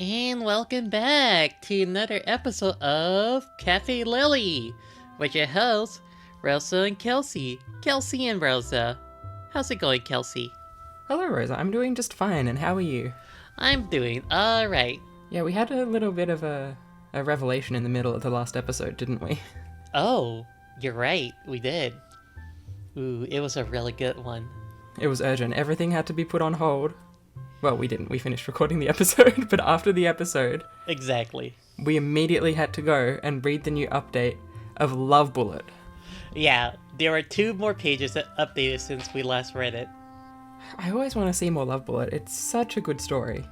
And welcome back to another episode of Cafe Lily with your hosts, Rosa and Kelsey. Kelsey and Rosa. How's it going, Kelsey? Hello, Rosa. I'm doing just fine, and how are you? I'm doing alright. Yeah, we had a little bit of a revelation in the middle of the last episode, didn't we? Oh, you're right, we did. Ooh, it was a really good one. It was urgent. Everything had to be put on hold. Well, we didn't. We finished recording the episode, but after the episode... Exactly. We immediately had to go and read the new update of Love Bullet. Yeah, there are 2 more pages that updated since we last read it. I always want to see more Love Bullet. It's such a good story.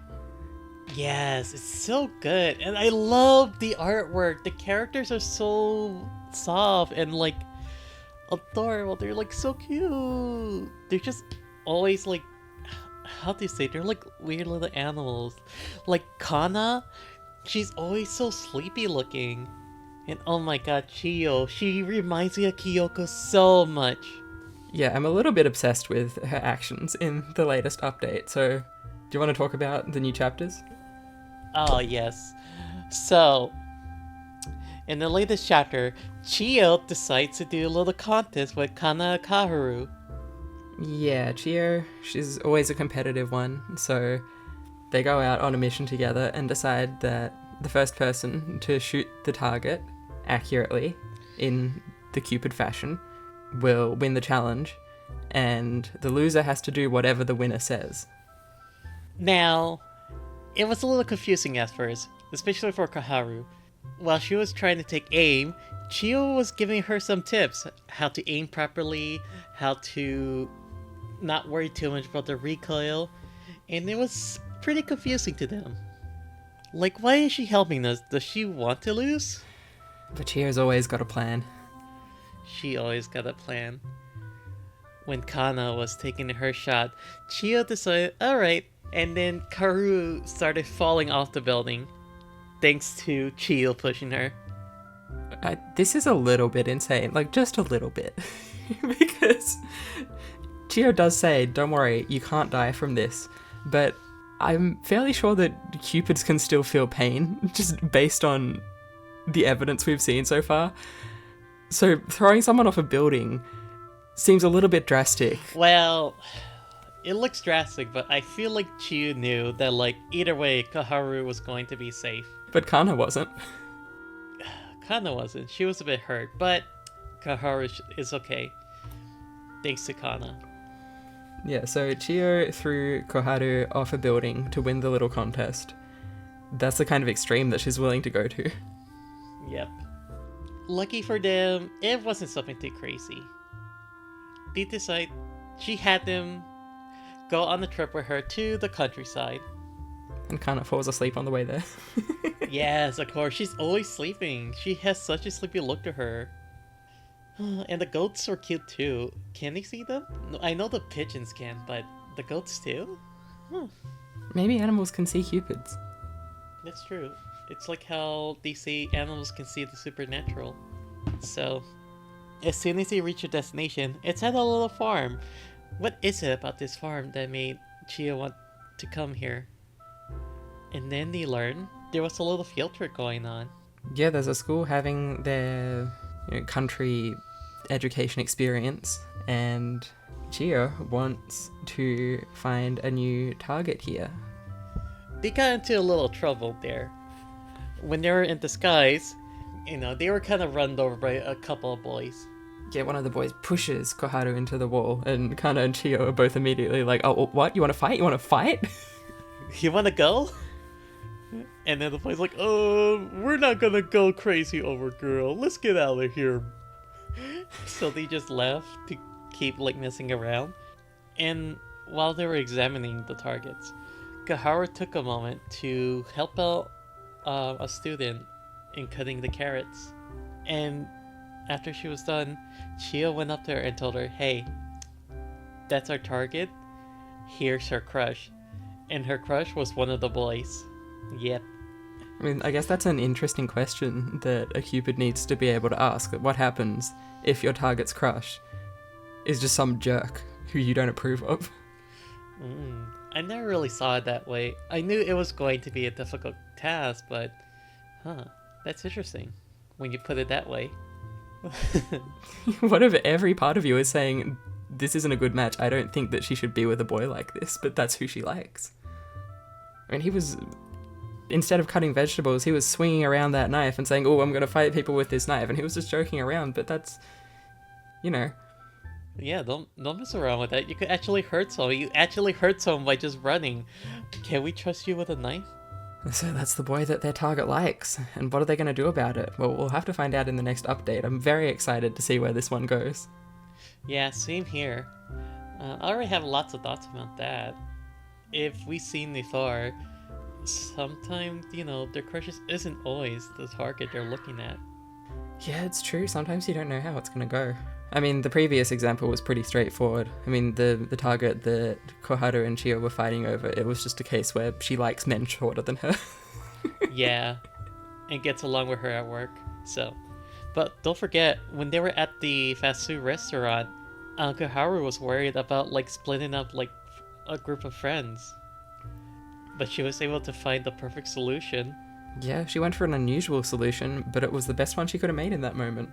Yes, it's so good. And I love the artwork. The characters are so soft and adorable. They're so cute. They're just always how do you say? They're weird little animals. Like Kana, she's always so sleepy looking. And oh my god, Chiyo, she reminds me of Kyoko so much. Yeah, I'm a little bit obsessed with her actions in the latest update, so do you want to talk about the new chapters? Oh yes. So, in the latest chapter, Chiyo decides to do a little contest with Kana and Kaharu. Yeah, Chiyo, she's always a competitive one, so they go out on a mission together and decide that the first person to shoot the target accurately in the Cupid fashion will win the challenge, and the loser has to do whatever the winner says. Now, it was a little confusing at first, especially for Kaharu. While she was trying to take aim, Chiyo was giving her some tips. How to aim properly, how to not worry too much about the recoil, and it was pretty confusing to them. Why is she helping us? Does she want to lose? But Chiyo's always got a plan. She always got a plan. When Kana was taking her shot, Chiyo decided, alright, and then Karu started falling off the building, thanks to Chiyo pushing her. This is a little bit insane, just a little bit. Because Chiyo does say, don't worry, you can't die from this, but I'm fairly sure that Cupids can still feel pain, just based on the evidence we've seen so far. So throwing someone off a building seems a little bit drastic. Well, it looks drastic, but I feel like Chiyo knew that either way, Kaharu was going to be safe. But Kana wasn't. Kana wasn't. She was a bit hurt, but Kaharu is okay. Thanks to Kana. Yeah, so Chiyo threw Koharu off a building to win the little contest. That's the kind of extreme that she's willing to go to. Yep. Lucky for them, it wasn't something too crazy. They decide she had them go on a trip with her to the countryside. And Kana falls asleep on the way there. Yes, of course, she's always sleeping. She has such a sleepy look to her. And the goats are cute too. Can they see them? I know the pigeons can, but the goats too? Maybe animals can see Cupids. That's true. It's like how they say animals can see the supernatural. So, as soon as they reach their destination, it's at a little farm. What is it about this farm that made Chiyo want to come here? And then they learn there was a little field trip going on. Yeah, there's a school having their country education experience, and Chiyo wants to find a new target here. They got into a little trouble there. When they were in disguise, they were kind of run over by a couple of boys. Yeah, one of the boys pushes Koharu into the wall, and Kana and Chiyo are both immediately like, oh, what? You want to fight? You want to fight? You want to go? And then the boy's like, we're not gonna go crazy over girl. Let's get out of here. So they just left to keep messing around. And while they were examining the targets, Kaharu took a moment to help out a student in cutting the carrots. And after she was done, Chiyo went up to her and told her, hey, that's our target. Here's her crush. And her crush was one of the boys. Yep. I mean, I guess that's an interesting question that a Cupid needs to be able to ask. What happens if your target's crush is just some jerk who you don't approve of? I never really saw it that way. I knew it was going to be a difficult task, but that's interesting when you put it that way. What if every part of you is saying, this isn't a good match, I don't think that she should be with a boy like this, but that's who she likes. I mean, he was, instead of cutting vegetables, he was swinging around that knife and saying, oh, I'm going to fight people with this knife, and he was just joking around, but that's, you know. Yeah, don't mess around with that. You could actually hurt someone. You actually hurt someone by just running. Can we trust you with a knife? So that's the boy that their target likes, and what are they going to do about it? Well, we'll have to find out in the next update. I'm very excited to see where this one goes. Yeah, same here. I already have lots of thoughts about that. If we see Nithar, sometimes, their crushes isn't always the target they're looking at. Yeah, it's true. Sometimes you don't know how it's going to go. I mean, the previous example was pretty straightforward. I mean, the target that Koharu and Chio were fighting over, it was just a case where she likes men shorter than her. Yeah, and gets along with her at work, so. But don't forget, when they were at the fast food restaurant, Koharu was worried about, splitting up, a group of friends. But she was able to find the perfect solution. Yeah, she went for an unusual solution, but it was the best one she could have made in that moment.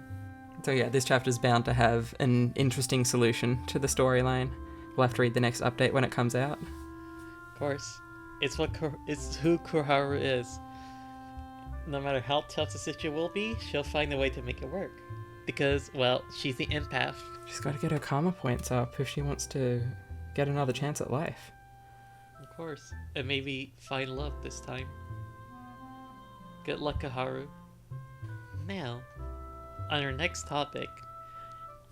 So yeah, this chapter's bound to have an interesting solution to the storyline. We'll have to read the next update when it comes out. Of course. It's who Koharu is. No matter how tough the situation will be, she'll find a way to make it work. Because, well, she's the empath. She's got to get her karma points up if she wants to get another chance at life. Of course. And maybe find love this time. Good luck, Koharu. Now, on our next topic,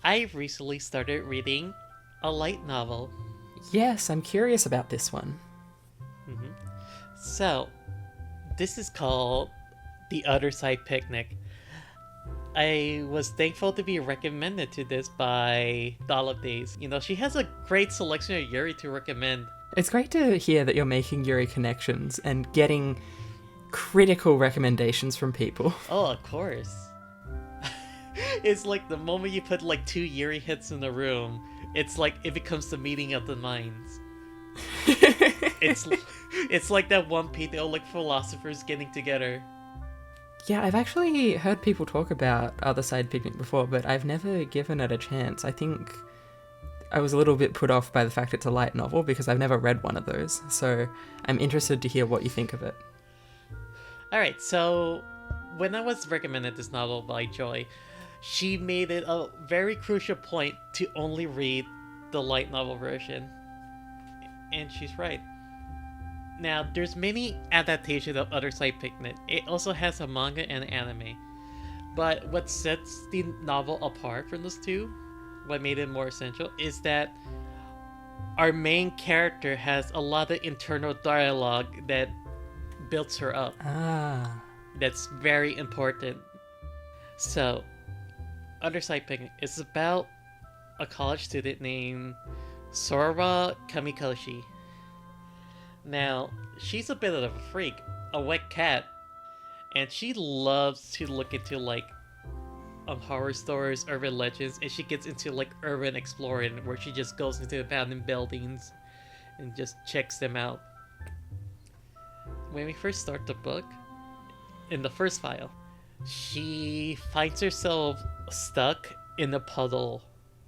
I recently started reading a light novel. Yes, I'm curious about this one. So, this is called The Otherside Picnic. I was thankful to be recommended to this by Dollop Days. She has a great selection of Yuri to recommend. It's great to hear that you're making Yuri connections and getting critical recommendations from people. Oh, of course. It's like the moment you put 2 Yuri hits in the room, it's like it becomes the meeting of the minds. It's like that one Petal, philosophers getting together. Yeah, I've actually heard people talk about Otherside Picnic before, but I've never given it a chance. I think I was a little bit put off by the fact it's a light novel because I've never read one of those. So I'm interested to hear what you think of it. Alright, so when I was recommended this novel by Joy, she made it a very crucial point to only read the light novel version. And she's right. Now, there's many adaptations of Otherside Picnic. It also has a manga and anime. But what sets the novel apart from those two, what made it more essential, is that our main character has a lot of internal dialogue that builds her up. That's very important. So, Otherside Picnic is about a college student named Sora Kamikoshi. Now, she's a bit of a freak, a wet cat, and she loves to look into horror stories, urban legends, and she gets into urban exploring, where she just goes into abandoned buildings and just checks them out. When we first start the book, in the first file, she finds herself stuck in a puddle,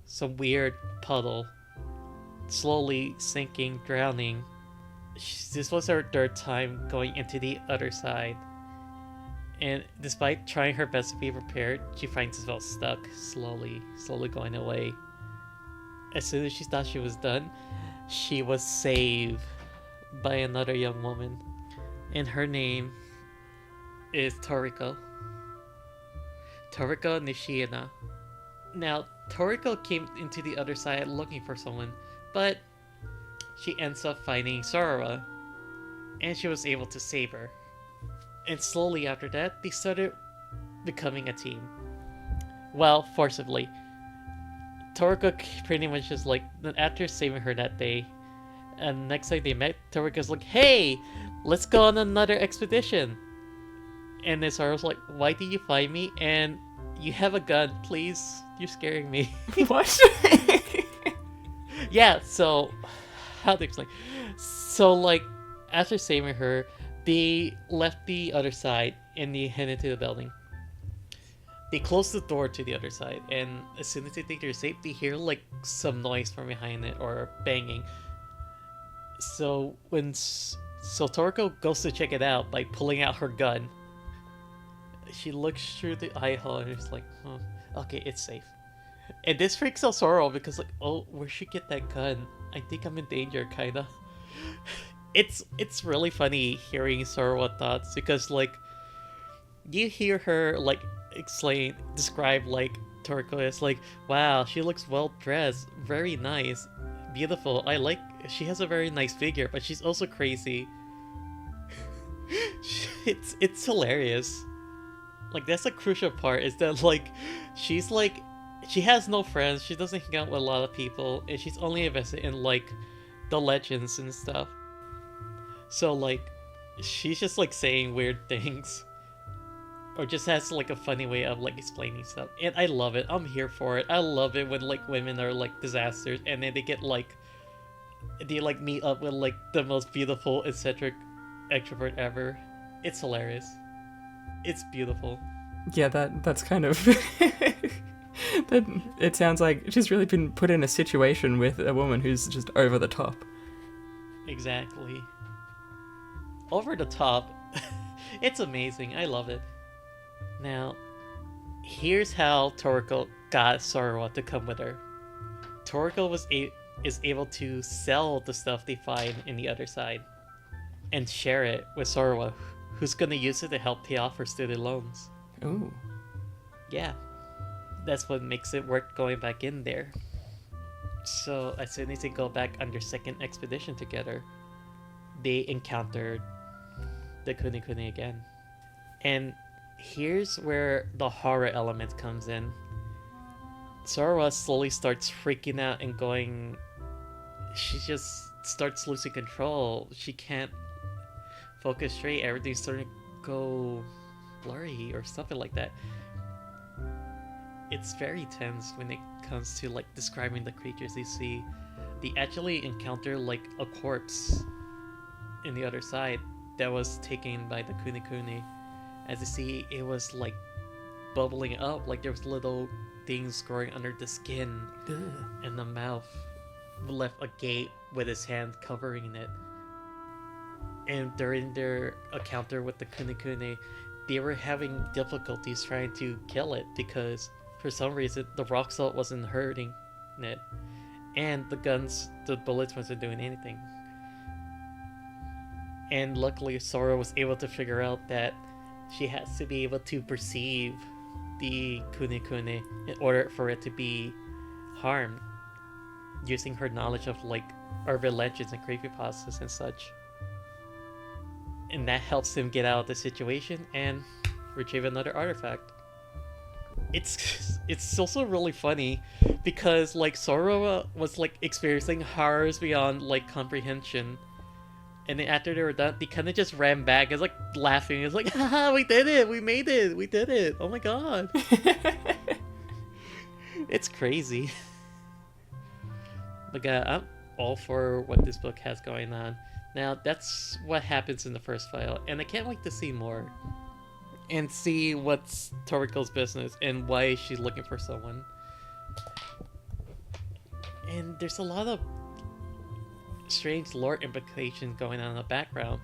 some weird puddle, slowly sinking, drowning. This was her third time going into the other side, and despite trying her best to be prepared, she finds herself stuck, slowly going away. As soon as she thought she was done, she was saved by another young woman, and her name is Toriko Nishina. Now, Toriko came into the other side looking for someone, but she ends up finding Sora, and she was able to save her. And slowly after that, they started becoming a team. Well, forcibly. Toriko pretty much just after saving her that day, and next time they met, Toriko's like, hey, let's go on another expedition. And then Sora's like, why did you find me? And you have a gun, please. You're scaring me. What? Yeah, so how to explain. So like after saving her, they left the other side and they headed to the building. They close the door to the other side, and as soon as they think they're safe, they hear like some noise from behind it or banging. So so Toriko goes to check it out by pulling out her gun. She looks through the eye hole and is like, "Oh, okay, it's safe." And this freaks out Sora because like, oh, where'd she get that gun? I think I'm in danger, kinda. It's really funny hearing Sora thoughts because like you hear her like describe like Toriko as like, wow, she looks well dressed, very nice, beautiful. I like she has a very nice figure, but she's also crazy. It's hilarious. Like that's a crucial part is that like she's like she has no friends, she doesn't hang out with a lot of people, and she's only invested in like the legends and stuff. So like she's just like saying weird things. Or just has like a funny way of like explaining stuff. And I love it. I'm here for it. I love it when like women are like disasters and then they like meet up with like the most beautiful eccentric extrovert ever. It's hilarious. It's beautiful. Yeah, that's kind of that it sounds like she's really been put in a situation with a woman who's just over the top. Exactly. Over the top. It's amazing. I love it. Now, here's how Toriko got Sora to come with her. Toriko is able to sell the stuff they find in the other side and share it with Sora, who's gonna use it to help pay off her student loans. Ooh. Yeah, that's what makes it worth going back in there. So as soon as they go back on their second expedition together, they encountered the Kuni again. And here's where the horror element comes in. Sora slowly starts freaking out and going... She just starts losing control. She can't focus straight. Everything's starting to go blurry or something like that. It's very tense when it comes to like describing the creatures they see. They actually encounter like a corpse in the other side that was taken by the Kuni. As you see, it was like bubbling up, like there was little things growing under the skin. Ugh. And the mouth left a gape with his hand covering it. And during their encounter with the Kuni, they were having difficulties trying to kill it because for some reason the rock salt wasn't hurting it. And the bullets wasn't doing anything. And luckily Sora was able to figure out that she has to be able to perceive the Kuni in order for it to be harmed, using her knowledge of like urban legends and creepypastas and such. And that helps him get out of the situation and retrieve another artifact. It's also really funny because like Sora was like experiencing horrors beyond like comprehension. And then after they were done, they kind of just ran back. It's like laughing. It's like, haha, we did it. We made it. We did it. Oh my god. It's crazy. But I'm all for what this book has going on. Now, that's what happens in the first file. And I can't wait to see more. And see what's Toriko's business and why she's looking for someone. And there's a lot of strange lore implications going on in the background.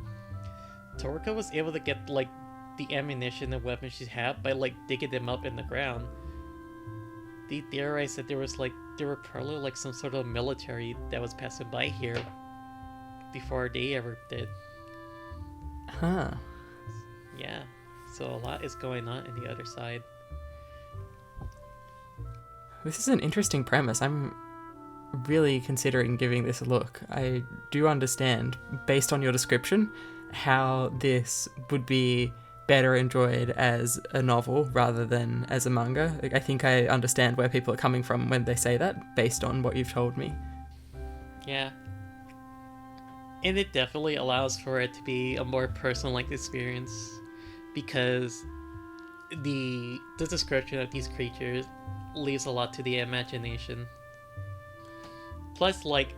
Toriko was able to get like the ammunition and weapons she had by like digging them up in the ground. They theorized that there were probably like some sort of military that was passing by here before they ever did. Huh. Yeah. So a lot is going on in the other side. This is an interesting premise. I'm really considering giving this a look. I do understand, based on your description, how this would be better enjoyed as a novel rather than as a manga. Like, I think I understand where people are coming from when they say that, based on what you've told me. Yeah. And it definitely allows for it to be a more personal-like experience, because the description of these creatures leaves a lot to the imagination. Plus, like,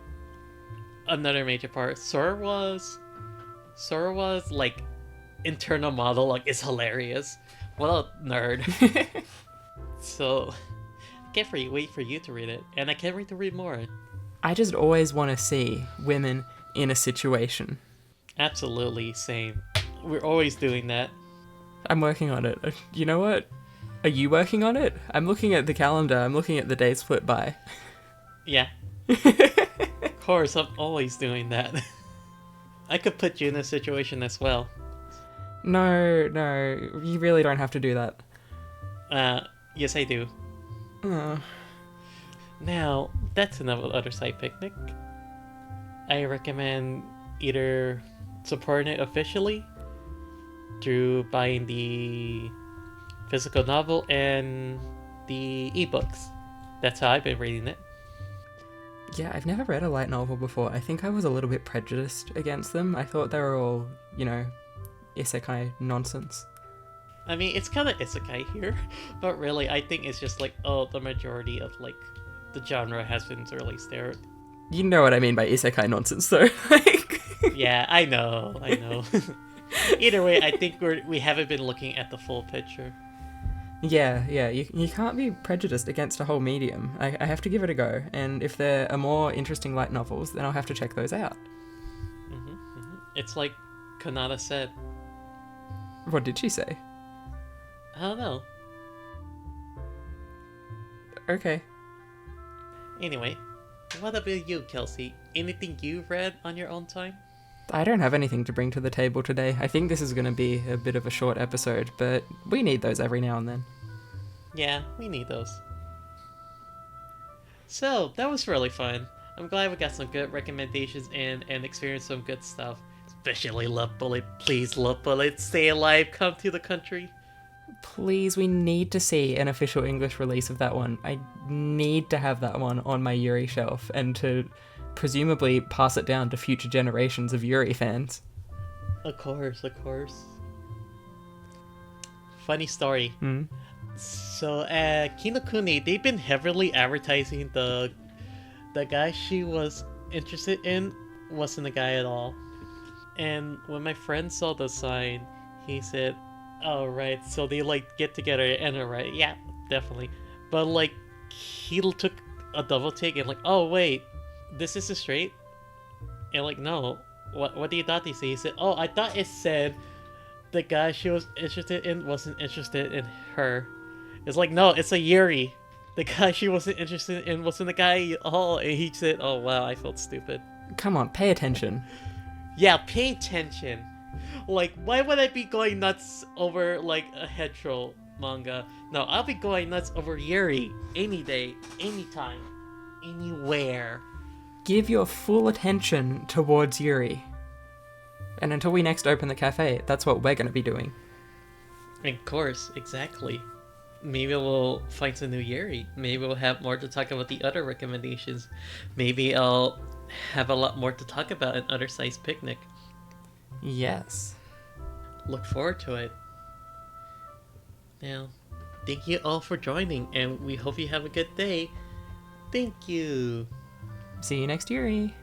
another major part. Sora was like internal monologue is hilarious. What a nerd. So wait for you to read it, and I can't wait to read more. I just always want to see women in a situation. Absolutely, same. We're always doing that. I'm working on it. You know what? Are you working on it? I'm looking at the calendar. I'm looking at the days flip by. Yeah. Of course, I'm always doing that. I could put you in a situation as well. No, you really don't have to do that. Yes, I do. Now, that's enough of Otherside Picnic. I recommend either supporting it officially through buying the physical novel and the ebooks. That's how I've been reading it. Yeah, I've never read a light novel before. I think I was a little bit prejudiced against them. I thought they were all, isekai nonsense. I mean, it's kind of isekai here, but really, I think it's just like, the majority of like the genre has been released there. You know what I mean by isekai nonsense, though. Yeah, I know. Either way, I think we haven't been looking at the full picture. Yeah, you can't be prejudiced against a whole medium. I have to give it a go, and if there are more interesting light novels, then I'll have to check those out. It's like Kanata said. What did she say? I don't know. Okay. Anyway, what about you, Kelsey? Anything you've read on your own time? I don't have anything to bring to the table today. I think this is going to be a bit of a short episode, but we need those every now and then. Yeah, we need those. So, that was really fun. I'm glad we got some good recommendations and experienced some good stuff. Especially Love Bullet. Please, Love Bullet, stay alive, come to the country. Please, we need to see an official English release of that one. I need to have that one on my Yuri shelf and to presumably pass it down to future generations of Yuri fans. Of course. Funny story. So at Kinokuni, they've been heavily advertising the guy she was interested in wasn't a guy at all. And when my friend saw the sign, he said, "Oh right, so they like get together and right, yeah, definitely." But like he took a double take and like, "Oh wait, this is a straight?" And like, no, what do you thought they say? He said, "Oh, I thought it said the guy she was interested in wasn't interested in her." It's like, no, it's a Yuri. The guy she wasn't interested in wasn't the guy at all. And he said, "Oh wow, I felt stupid." Come on, pay attention. Yeah, pay attention. Like, why would I be going nuts over like a hetero manga? No, I'll be going nuts over Yuri any day, anytime, anywhere. Give your full attention towards Yuri. And until we next open the cafe, that's what we're going to be doing. Of course, exactly. Maybe we'll find some new Yuri. Maybe we'll have more to talk about the other recommendations. Maybe I'll have a lot more to talk about in Otherside Picnic. Yes. Look forward to it. Now, thank you all for joining, and we hope you have a good day. Thank you. See you next Yuri.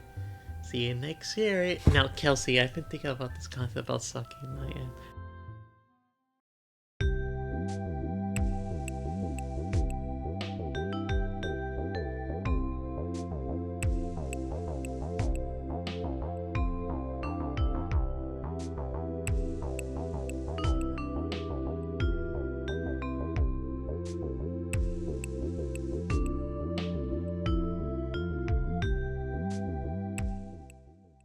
See you next year. Now, Kelsey, I've been thinking about this concept about sucking my end.